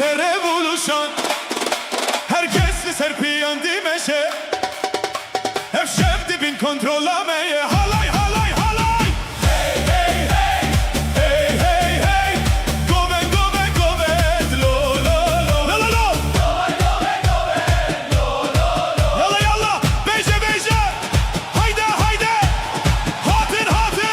tere buluşan, herkes serpiyan dimeşe, hep şef dibin kontrolameye. Halay halay halay. Hey hey hey, hey hey hey. Goven goven goven, lo lo lo lo lo lo. Goven goven goven, lo lo lo. Yalla yalla, beje beje. Haydi haydi. Hatır hatır.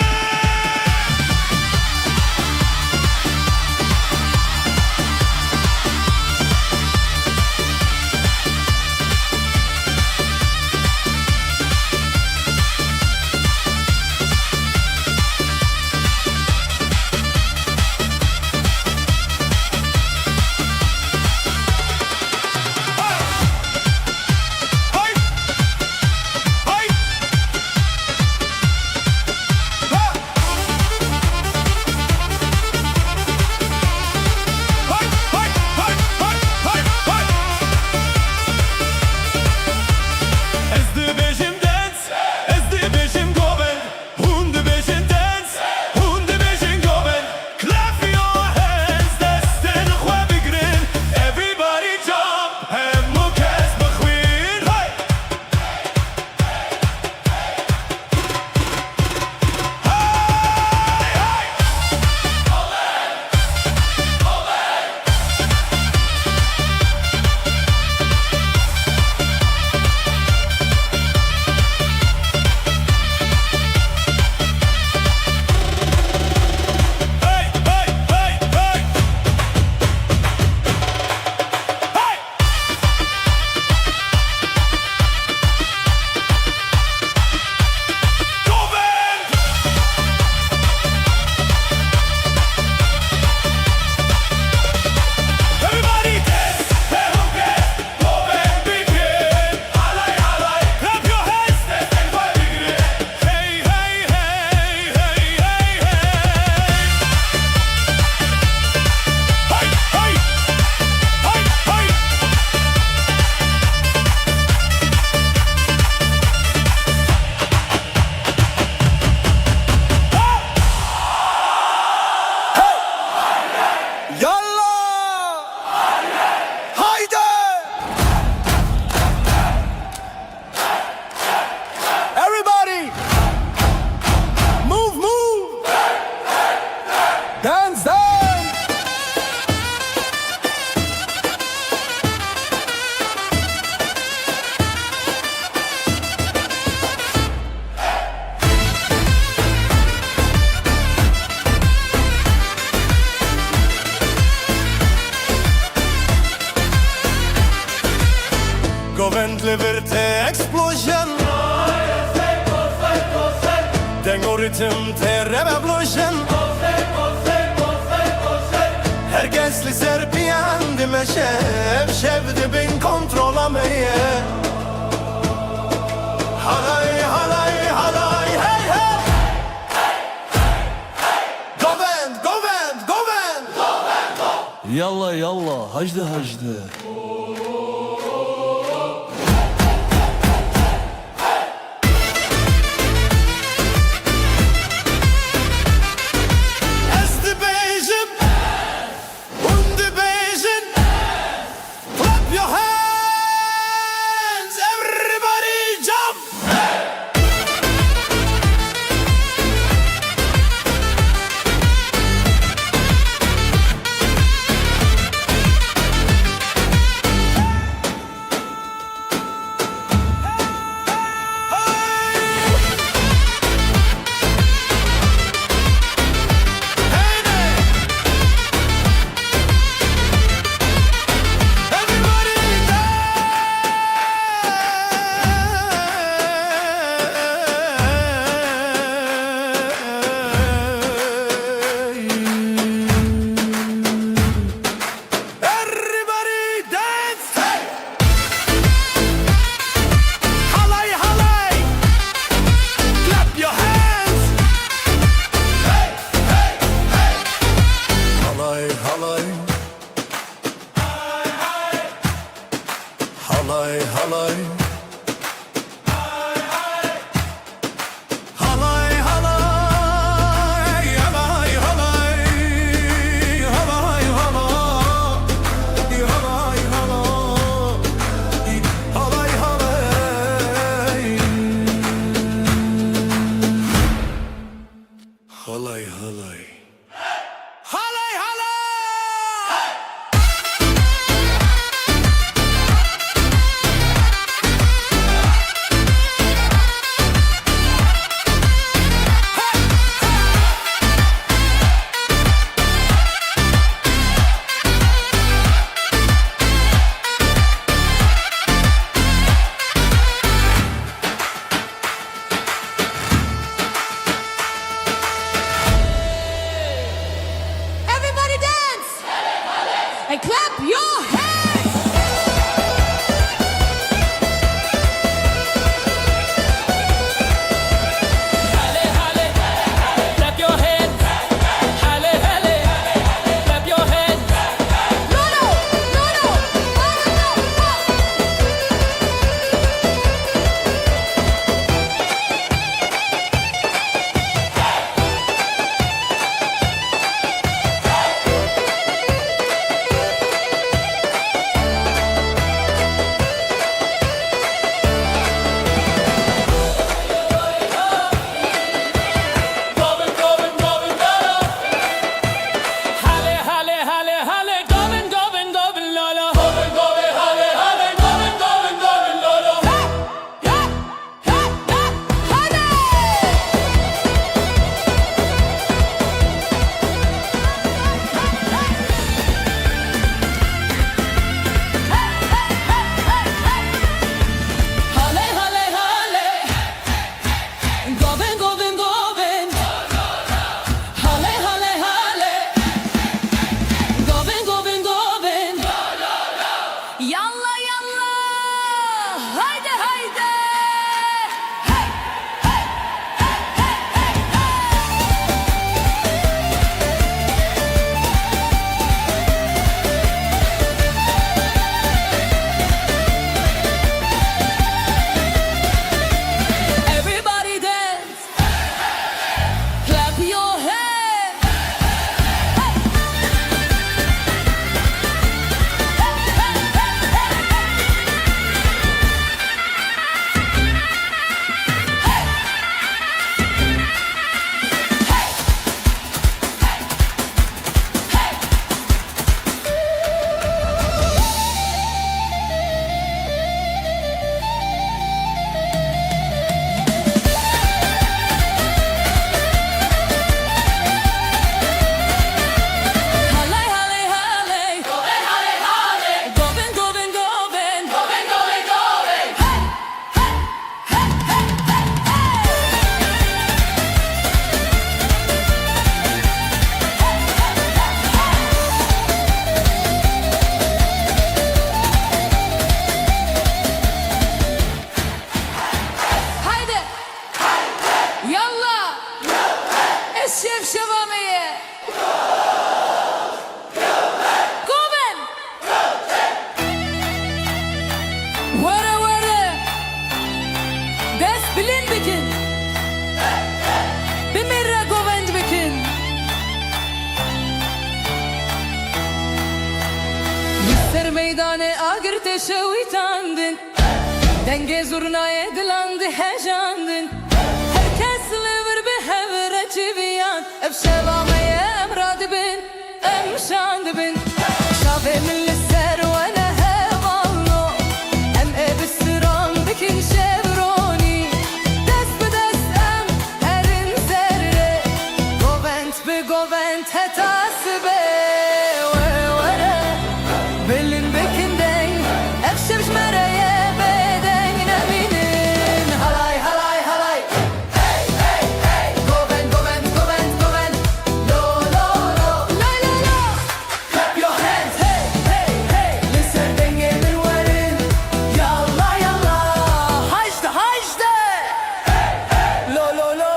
Govend liverte explosion. Den går rytm till revolution. Herkes li serpiyan dimeşe, şevdi bin kontrolameye. Halay halay halay hey hey. Govend govend govend. Yalla yalla, hacdı hacdı. halay halay. Halay halay halay halay halay halay. Wara wara dest bilin bikin Bimira govend bikin Mister meydane agir teşevitandın Denge zurnaya dilandı hejandın Herkes liver bir hevre çiviyan Efşevameye emrad bin Emşand bin Şave milli servene hevallo Em ebisiran bikin şevroni Dest be dest em herin zerre Govent be govent hetası be Bilin bikin den Efşevş mereye beden eminin Halay halay halay Hey hey hey Govent govent govent govent Lo lo lo Lay lay lo Clap your hands Hey hey hey Listen denge bir verin Yalla yalla Hajde hajde Hey hey Lo lo lo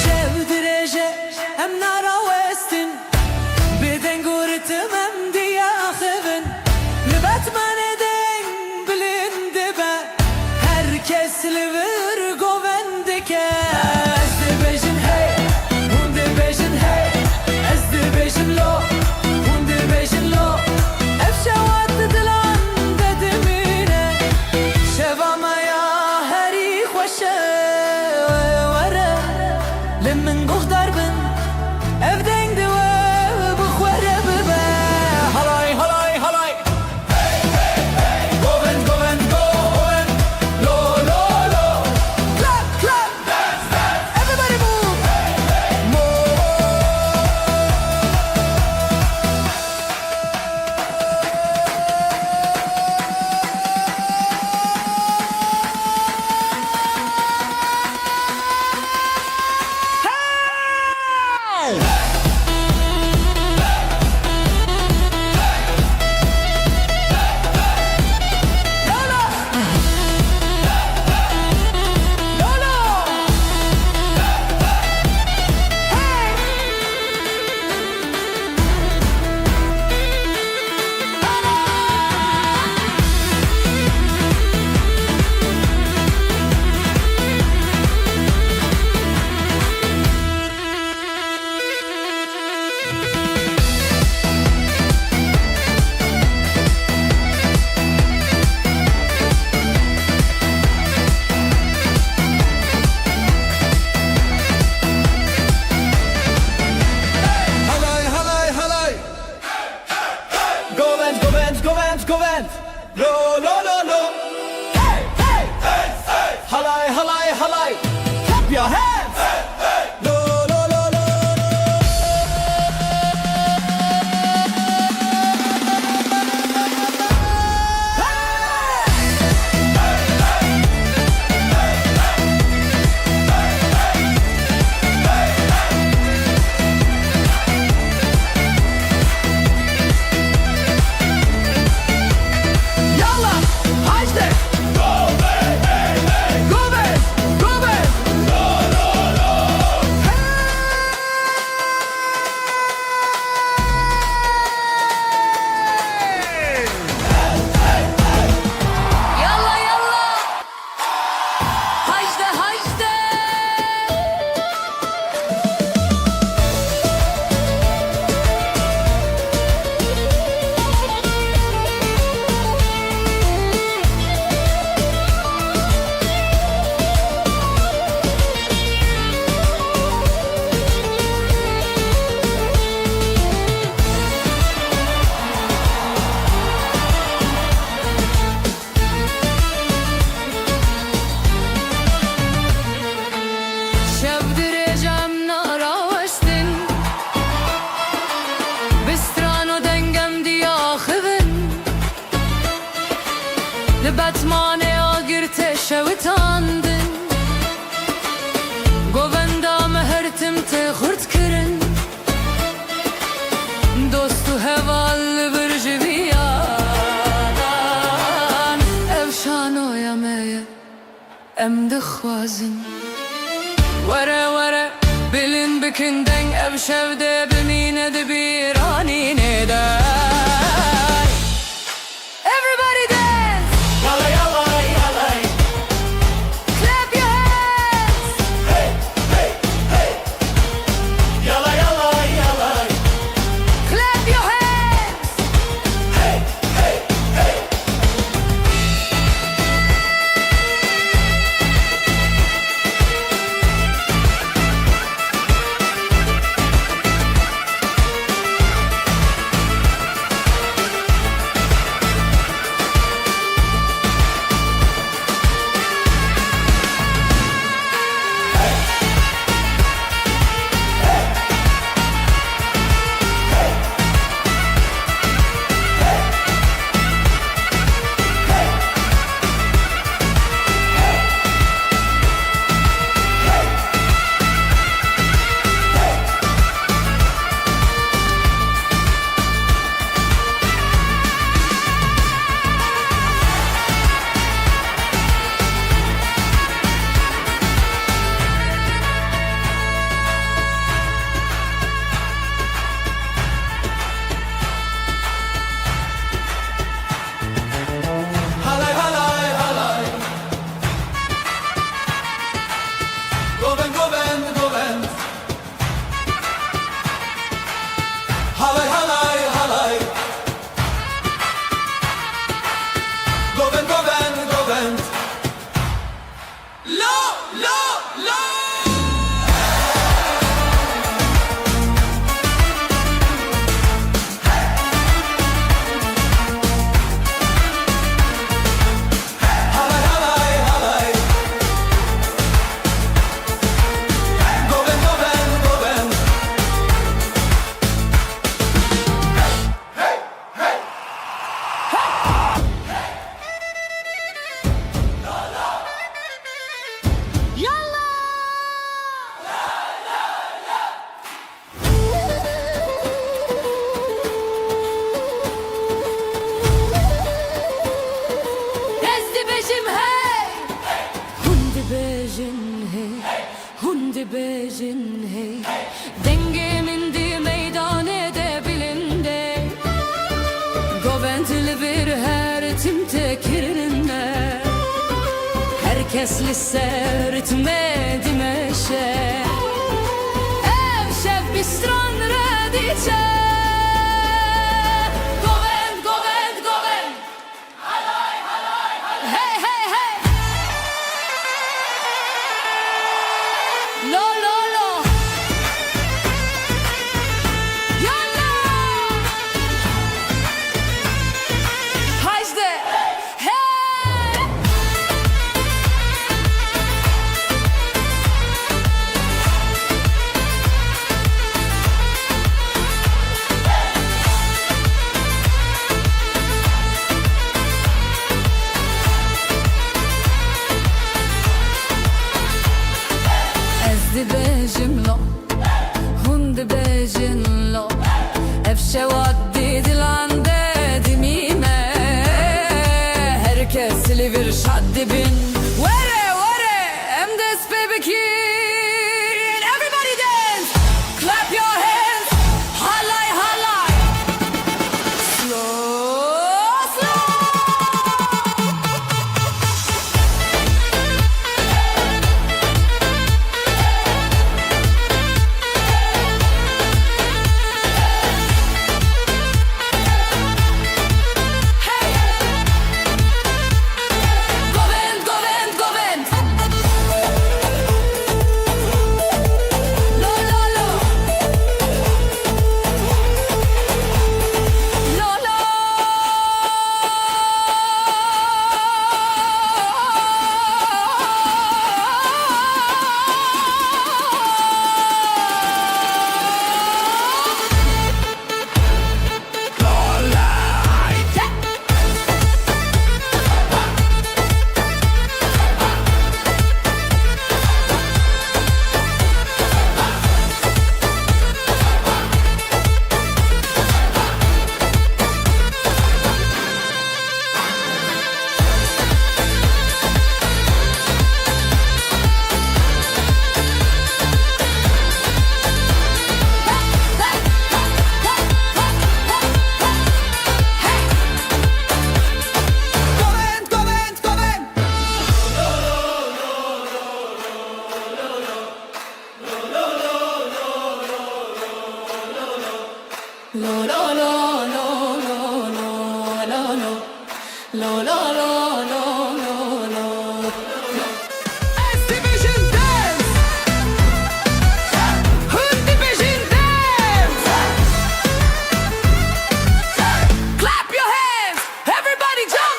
Şevdireje em nara westin Beden guritim em diyakhivin Libet men edin bilindi be Herkes livir govendike Ez de bejin hey Hun de bejin hey Ez de bejin lo Hun de bejin lo Efşevat dilan dedimine Şevamaya heri khoşe لمن قخ دربن افدين دوا بخوره ببا هلاي هلاي هلاي hey hey hey goven goven goven lo lo lo clap clap dance dance everybody move hey hey move Halay halay halay Govent govent govent govent Lo lo lo lo Hey hey hey hey Halay halay halay Clap your hands Hey hey Lo lo lo lo Yalla hajde Govent govent govent Lo lo lo Yalla yalla Hajde hajde Şevdireceğim nara westin Bistrano dengem diyakhivin Libet mane agir teşevitan ام دخوازن ورا ورا بلن بكندن اب شفده بمينه دبيراني نداي Everybody dance Yalla yalla yalla. clap your hands Yalla yalla yalla. clap your hands Halay halay halay. Goven goven goven. Halay halay halay. Goven goven goven. Lo lo lo. Halay halay halay. Goven goven goven. Dezdi bejim hey Hundi bejin hey Hundi bejin hey Dengemin di meydan edebilinde Goventili bir her timte kirinde Herkes lise ritme dimeşe Ev şef bistron rediçe Govent govent govent Hey hey hey Lo lo lo Yalla Haydi Hey Ezdi bejim lo Hundi bejin lo Efşe vaddi dilande dimime Herkes livir şaddi bin Vere vere Em des bebekin Everybody dance Clap your hands Halay halay Slow slow lo lo lo lo lo. S Division Dance. Hood Division Dance. Clap your hands, everybody jump.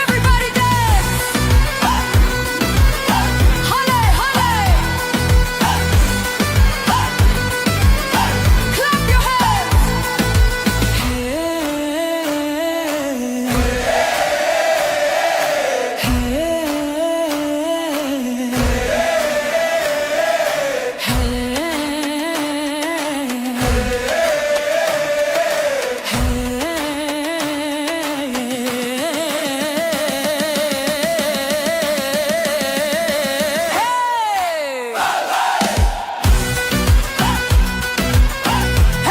Everybody dance. Hale hale. Clap your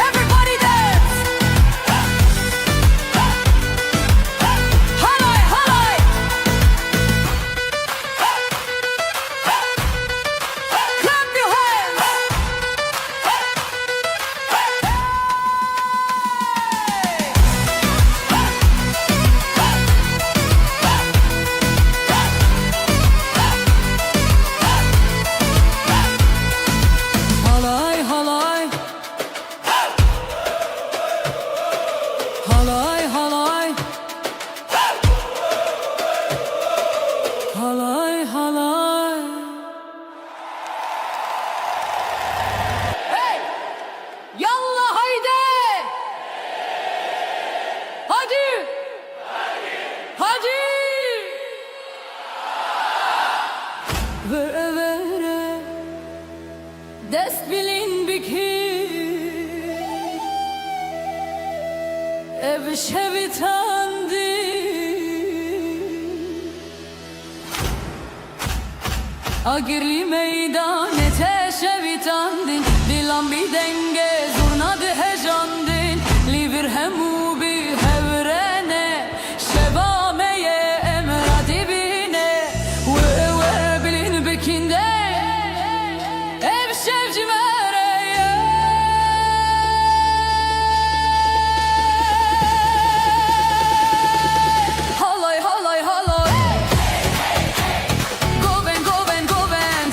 Everybody dance. Halay halay. Clap your hands. Halay halay. Halay halay. Halay halay. Hey! Yallah haydi! Hadi! Hadi! Vere vere dest bilin bikir ev şevitandi agirli meydane te şevitandin dilan bir denge zurnadı hejandin livir hemu bir hevrene şevameye emra dibine ve bilin bekinde ev şevci mereye halay halay halay goven goven goven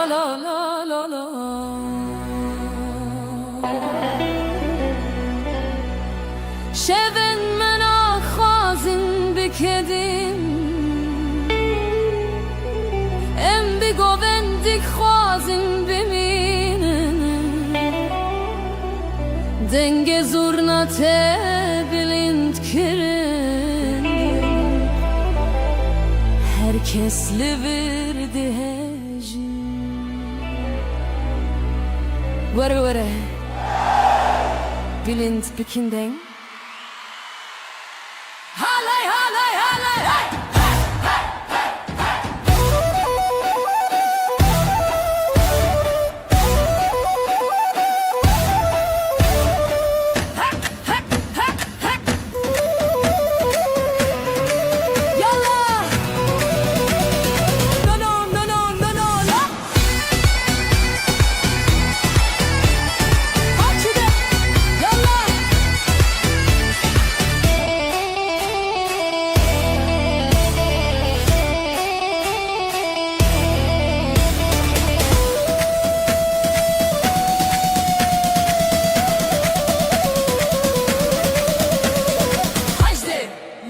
la la la la. شبن من آخازن بکدیم ام بگوندک خوازن بمینن دنگ زورنات بلند کرن herkes verdi heci Vere Bilind bikinden Halay halay halay hay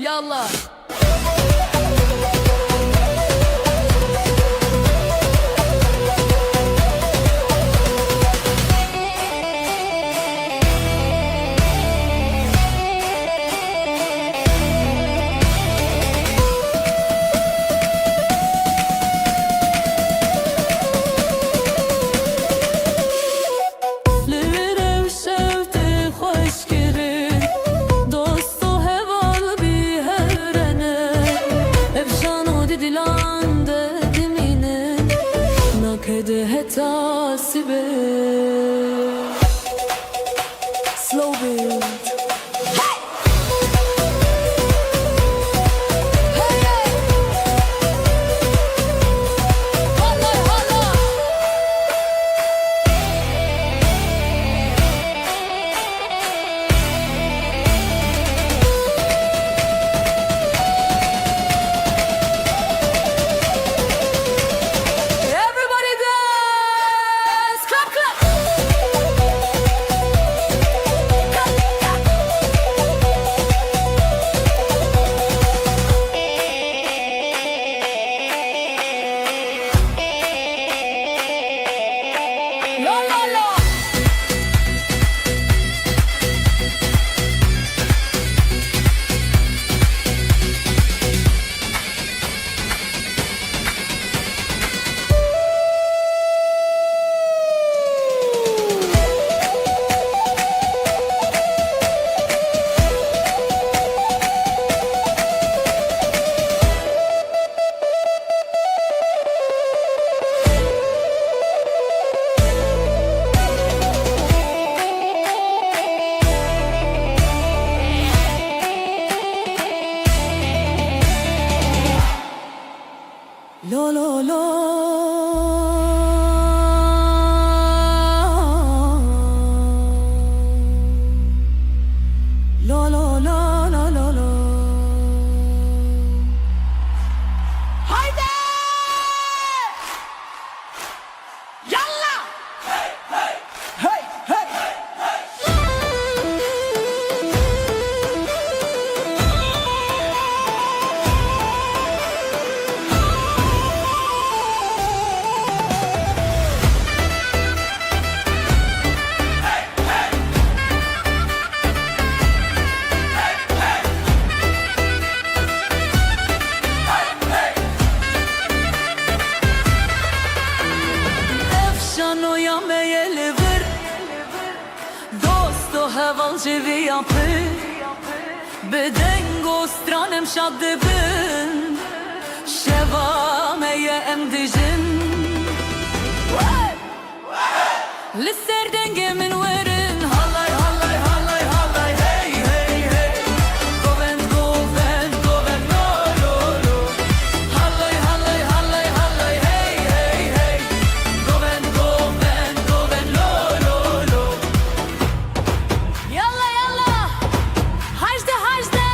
Yallah Tasibe Slow build Hey! Hey, hey! Holla, holla! Everybody dance! Clap, clap! La la la! Lo lo lo Lo lo lo lo lo lo Haydi! Yallah! Hey hey Efşano ya meyeli vir Dosto heval cevi yapı Bedengo stranem şadde bin Şeva meye emdijin Lisser dengemin verin Halay halay halay halay hey hey hey Govend govend govend no no no Halay halay halay halay hey hey hey Govend govend govend no no no Yalla yalla Hajde hajde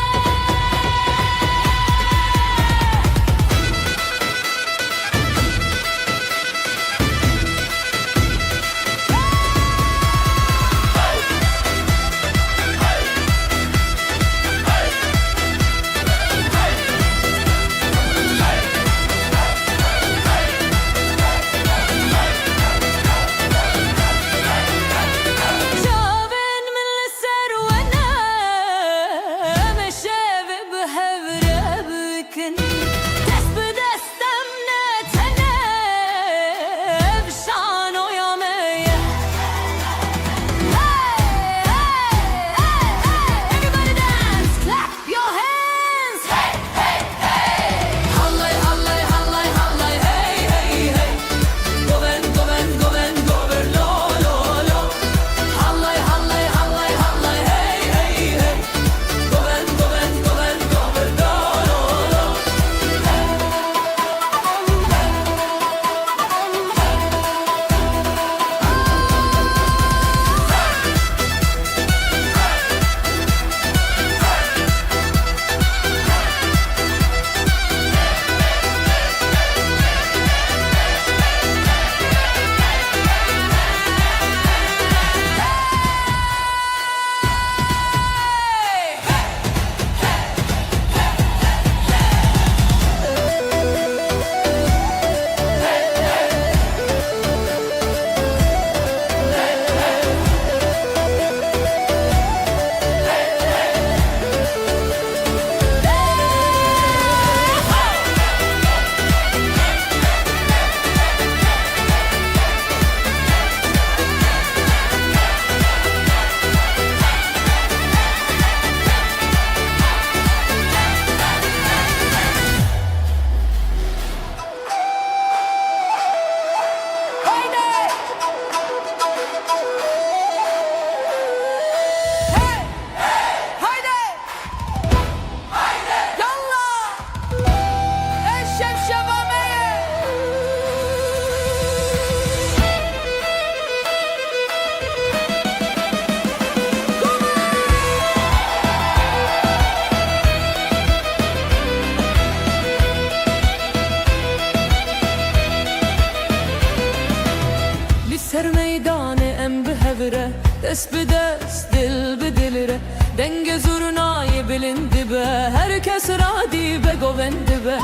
Dest bi dest, dil bi dil re Denge zurnayı bilindi be Herkes radi be govendi be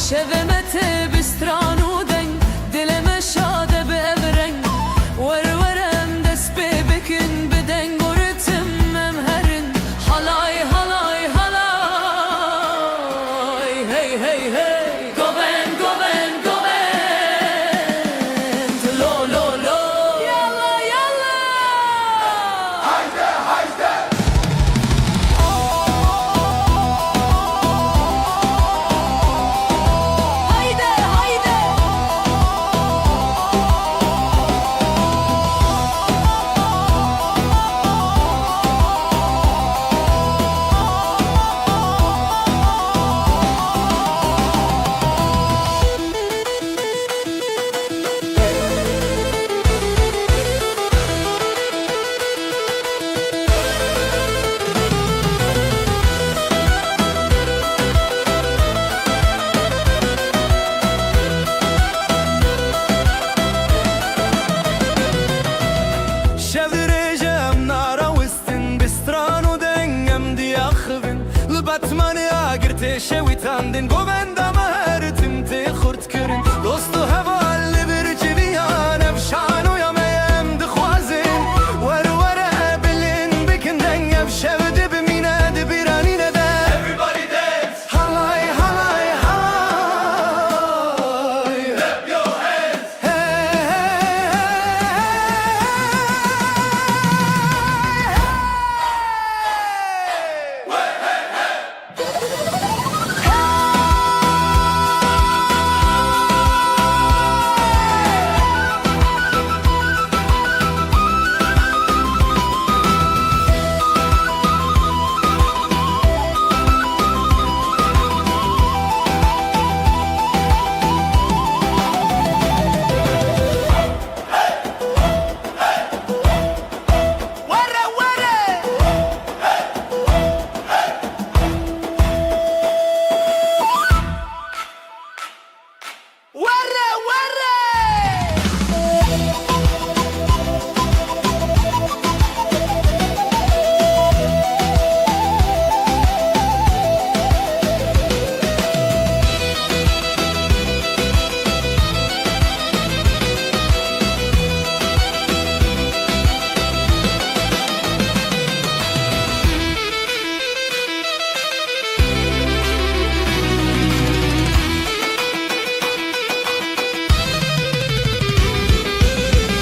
Şevemete bistranu den Dileme şade be evreng Ververem dest be bekin be den Goritim emherin Halay halay halay Hey hey hey Goven goven goven Lo lo lo Yalla yalla Haydi haydi شەویرێژەم ناڕەوستن بستران و دەنگەم دیاخبن لە بەتمانیا گرتێ شەویتاندن گۆڤەندەمە هەرتم تێ خورتکردن دۆست و هەڤال لە برجڤیان ئەفشان و یەمەیەم دخوازن وەرەوەرە بلین بکن دەنگەم شەو دبمینە دبیرانینە دە هەڵای هەڵای هەڵای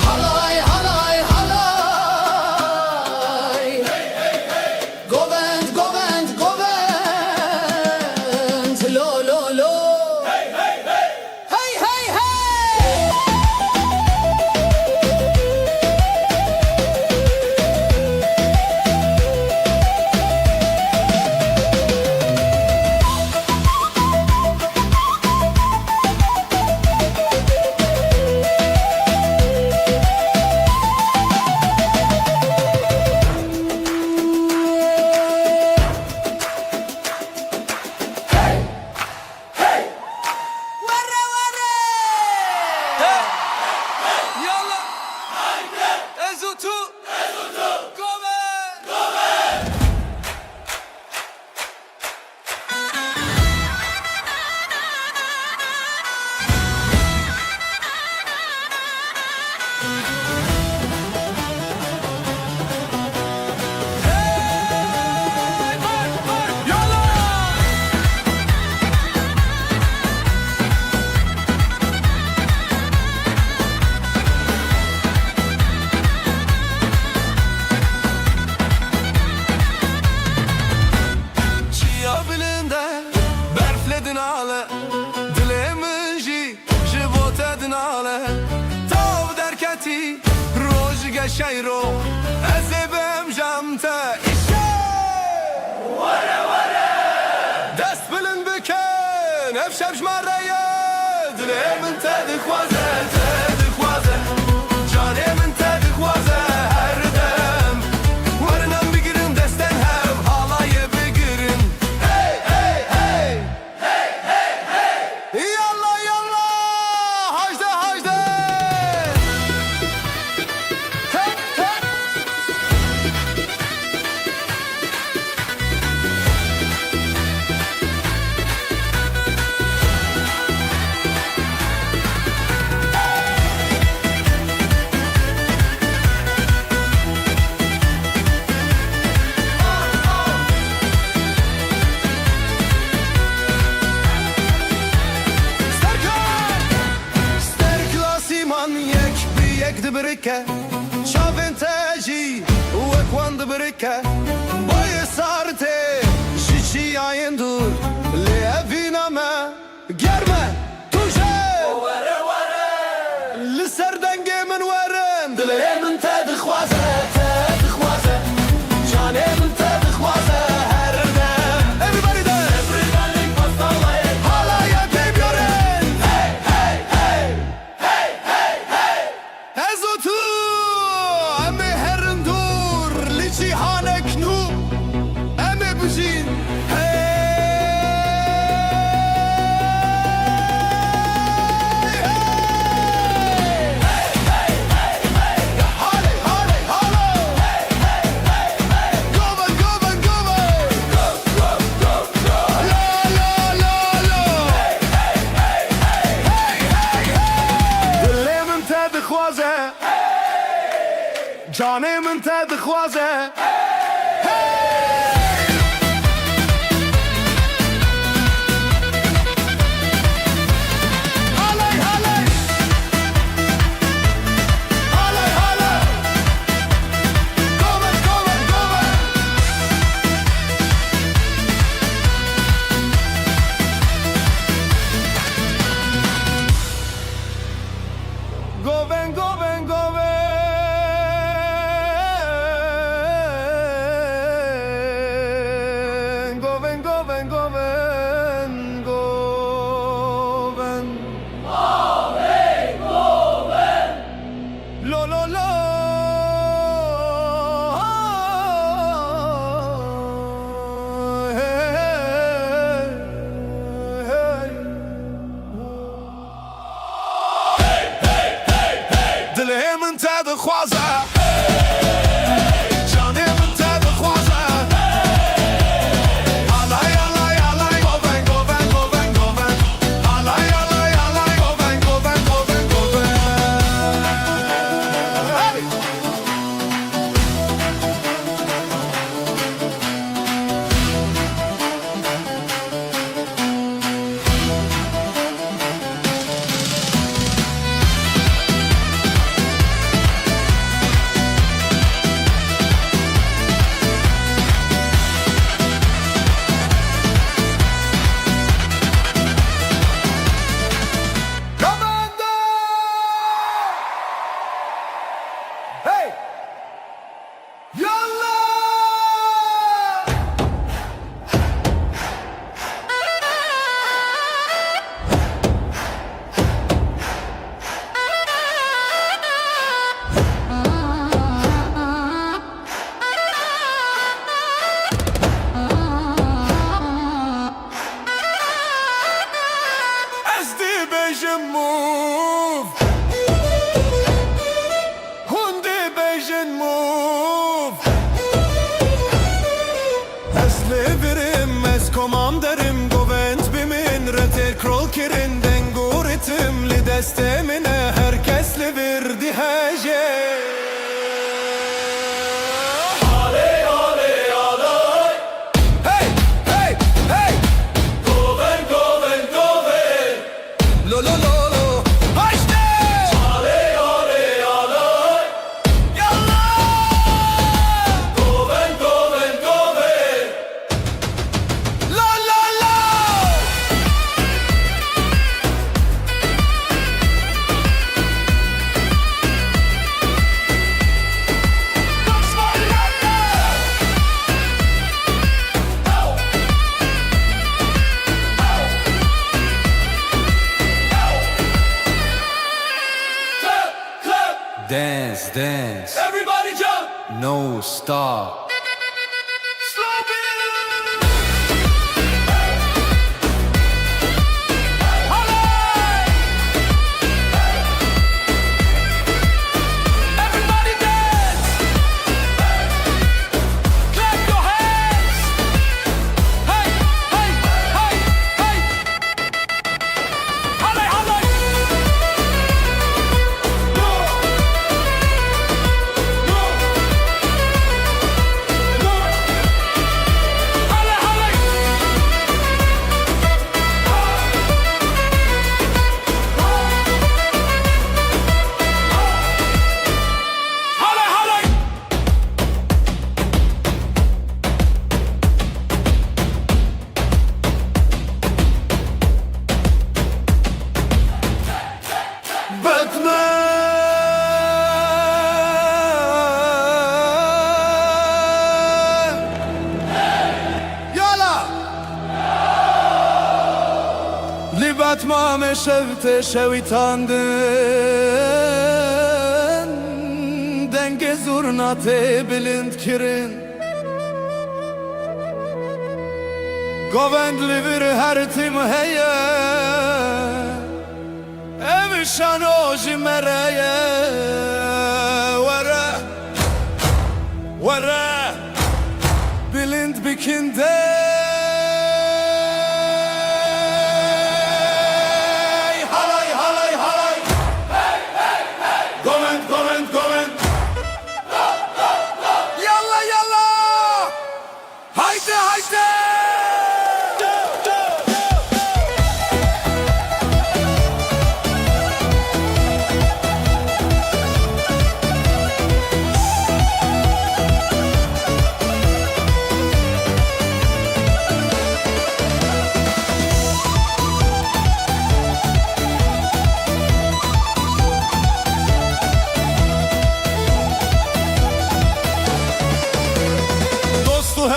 Halay halay halay Govend govend govend Lo lo lo Hey hey hey Hey hey hey Verre verre Yalla Ezutu Goven Çiya bilinde berfledin ale Dilemin jî ji bo te dinale Tav derketî roj geşeyro Ez ê bemjem te îşe Were were Dest bilind bikin ev şev ji me re ye Dilê min te dixwaze te dixwaze Canê min te dixwaze her dem Werinem bigirin desten hev halayê bigirin Hey hey hey Hey hey hey Yalla yalla Hajde hajde Hey hey بركة شافنتاجي وكواند بركة باي صارتي شيشي عيندور لأفينا ما جرمة توجه لسردنجي من ورم دلي من تدخوازة تدخوازة جاني من تدخوازة هردم Everybody dance Hala ya baby yoren Hey hey hey Hey hey hey Ezotu Emi herrendur Lici hanek nu Emi bujin جانم انت دخوازه Goven, goven, goven Goven, goven, goven Goven Goven, goven Lo, lo, lo Hey, hey, hey دلهم انت دخوازه جانم انت دخوازه هالای هالای هالای گوون گوون گوون گوون هالای هالای هالای گوون گوون گوون گوون Hey! Yallah! As the vision move Hundi vision move Es leverim es komanderim Govent bimin reter krol kirin Dengur itimli destemine Herkes leverdi heje Aley aley aley Hey hey hey Goven goven goven Lo lo lo lo Haşte Aley aley aley Yallah Goven goven goven La la la Dance, dance, Everybody jump no stop. Slow beat Everybody dance Clap your hands Hey, hey, hey, hey Halley, halley atma meşevte şevitandın denge zurnate bilind kirin govendli bir her tim heye ev şanoji mereye vere vere bilind bikinde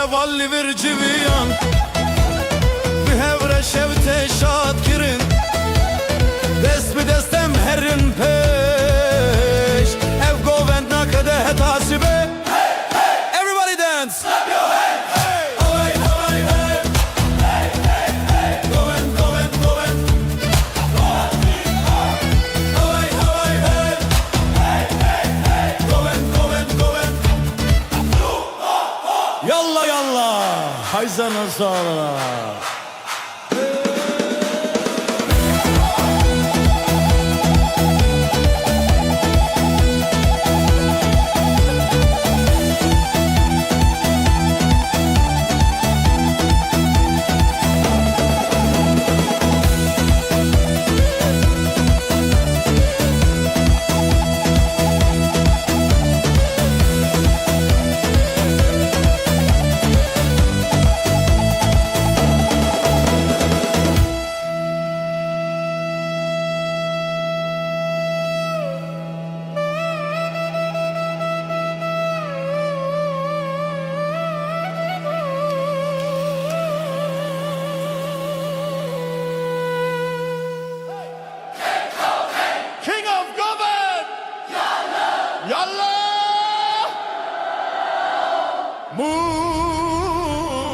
hevalli bir civiyan bir hevre şevte şad kirin dest bi destem herin peş ev govend nakade hetasibe everybody dance clap your hands hey hey hey hey hey hey hey govend govend govend hey hey hey hey hey hey govend govend govend yalla yalla hayzana sağla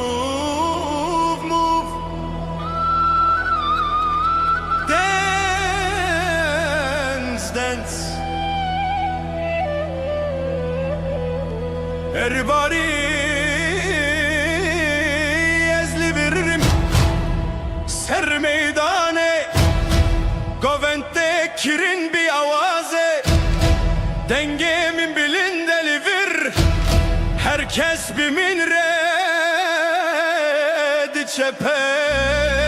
Move, move, dance, dance. Everybody ezli veririm ser meydane govente kirin bir avaze dengemin bilindeli vir herkes bir minredi çepe